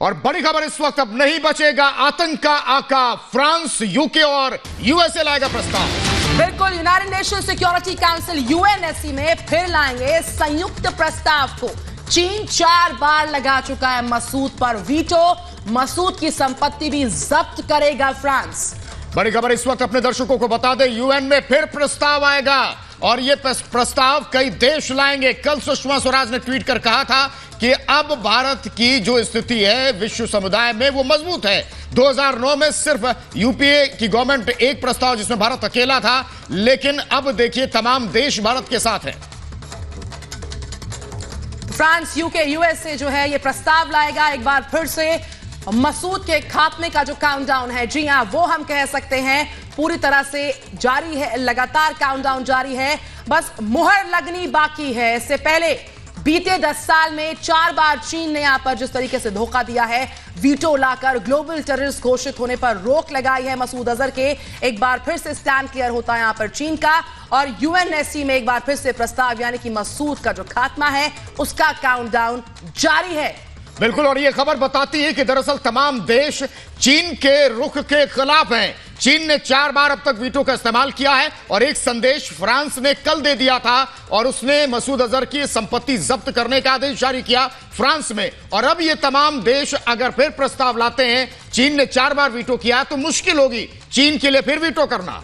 और बड़ी खबर इस वक्त, अब नहीं बचेगा आतंक का आका, फ्रांस, यूके और यूएसए लाएगा प्रस्ताव। बिल्कुल, United nation security council UNSC में फिर लाएंगे संयुक्त प्रस्ताव को। चीन 4 बार लगा चुका है मसूद पर वीटो, मसूद की संपत्ति भी जब्त करेगा फ्रांस। बड़ी खबर इस वक्त अपने दर्शकों को बता दें, यूएन में फिर प्रस्ताव आएगा और यह प्रस्ताव कई देश लाएंगे। कल सुषमा स्वराज ने ट्वीट कर कहा था कि अब भारत की जो स्थिति है विश्व समुदाय में वो मजबूत है। 2009 में सिर्फ यूपीए की गवर्नमेंट एक प्रस्ताव जिसमें भारत अकेला था, लेकिन अब देखिए तमाम देश भारत के साथ हैं। फ्रांस, यूके, यूएसए जो है ये प्रस्ताव लाएगा। एक बार फिर से मसूद के खात्मे का जो काउंटडाउन है, जी हां, वो हम कह सकते हैं पूरी तरह से जारी है। लगातार काउंटडाउन जारी है, बस मुहर लगनी बाकी है। इससे पहले बीते 10 साल में 4 बार चीन ने यहां पर जिस तरीके से धोखा दिया है, वीटो लाकर ग्लोबल टेररिस्ट घोषित होने पर रोक लगाई है मसूद अजहर के। एक बार फिर से स्टैंड क्लियर होता है यहां पर चीन का, और यूएनएससी में एक बार फिर से प्रस्ताव यानी कि मसूद का जो खात्मा है उसका काउंटडाउन जारी है। बिल्कुल, और यह खबर बताती है कि दरअसल तमाम देश चीन के रुख के खिलाफ हैं। चीन ने 4 बार अब तक वीटो का इस्तेमाल किया है और एक संदेश फ्रांस ने कल दे दिया था और उसने मसूद अजहर की संपत्ति जब्त करने का आदेश जारी किया फ्रांस में। और अब ये तमाम देश अगर फिर प्रस्ताव लाते हैं, चीन ने 4 बार वीटो किया तो मुश्किल होगी चीन के लिए फिर वीटो करना।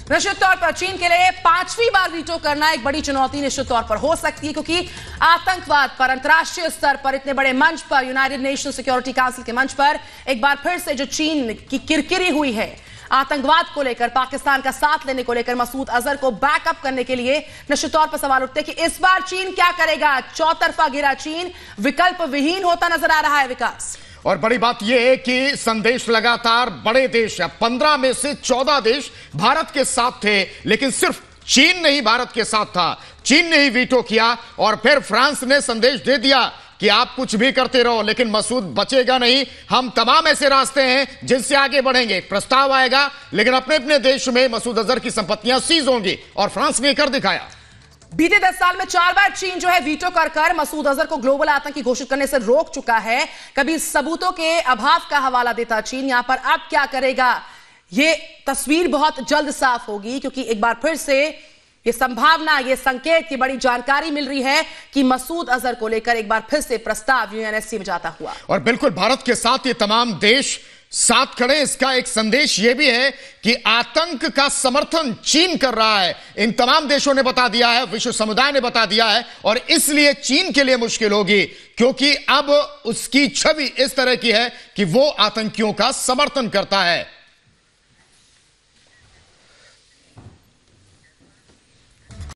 निश्चित तौर पर चीन के लिए 5वीं बार वीटो करना एक बड़ी चुनौती निश्चित तौर पर हो सकती है, क्योंकि आतंकवाद पर अंतर्राष्ट्रीय स्तर पर इतने बड़े मंच पर, यूनाइटेड नेशन सिक्योरिटी काउंसिल के मंच पर एक बार फिर से जो चीन की किरकिरी हुई है आतंकवाद को लेकर, पाकिस्तान का साथ लेने को लेकर, मसूद अजहर को बैकअप करने के लिए, निश्चित तौर पर सवाल उठते हैं कि इस बार चीन क्या करेगा। चौतरफा घिरा चीन विकल्प विहीन होता नजर आ रहा है। विकास, और बड़ी बात यह है कि संदेश लगातार बड़े देश, 15 में से 14 देश भारत के साथ थे, लेकिन सिर्फ चीन नहीं भारत के साथ था। चीन ने ही वीटो किया और फिर फ्रांस ने संदेश दे दिया कि आप कुछ भी करते रहो लेकिन मसूद बचेगा नहीं। हम तमाम ऐसे रास्ते हैं जिनसे आगे बढ़ेंगे। प्रस्ताव आएगा लेकिन अपने अपने देश में मसूद अजहर की संपत्तियां सीज होंगी, और फ्रांस ने कर दिखाया। बीते 10 साल में 4 बार चीन जो है वीटो कर मसूद अजहर को ग्लोबल आतंकी घोषित करने से रोक चुका है। कभी सबूतों के अभाव का हवाला देता चीन, यहां पर अब क्या करेगा ये तस्वीर बहुत जल्द साफ होगी, क्योंकि एक बार फिर से ये संभावना, ये संकेत की बड़ी जानकारी मिल रही है कि मसूद अजहर को लेकर एक बार फिर से प्रस्ताव यूएनएससी में जाता हुआ। और बिल्कुल भारत के साथ ये तमाम देश साथ खड़े। इसका एक संदेश यह भी है कि आतंक का समर्थन चीन कर रहा है। इन तमाम देशों ने बता दिया है, विश्व समुदाय ने बता दिया है, और इसलिए चीन के लिए मुश्किल होगी, क्योंकि अब उसकी छवि इस तरह की है कि वो आतंकियों का समर्थन करता है।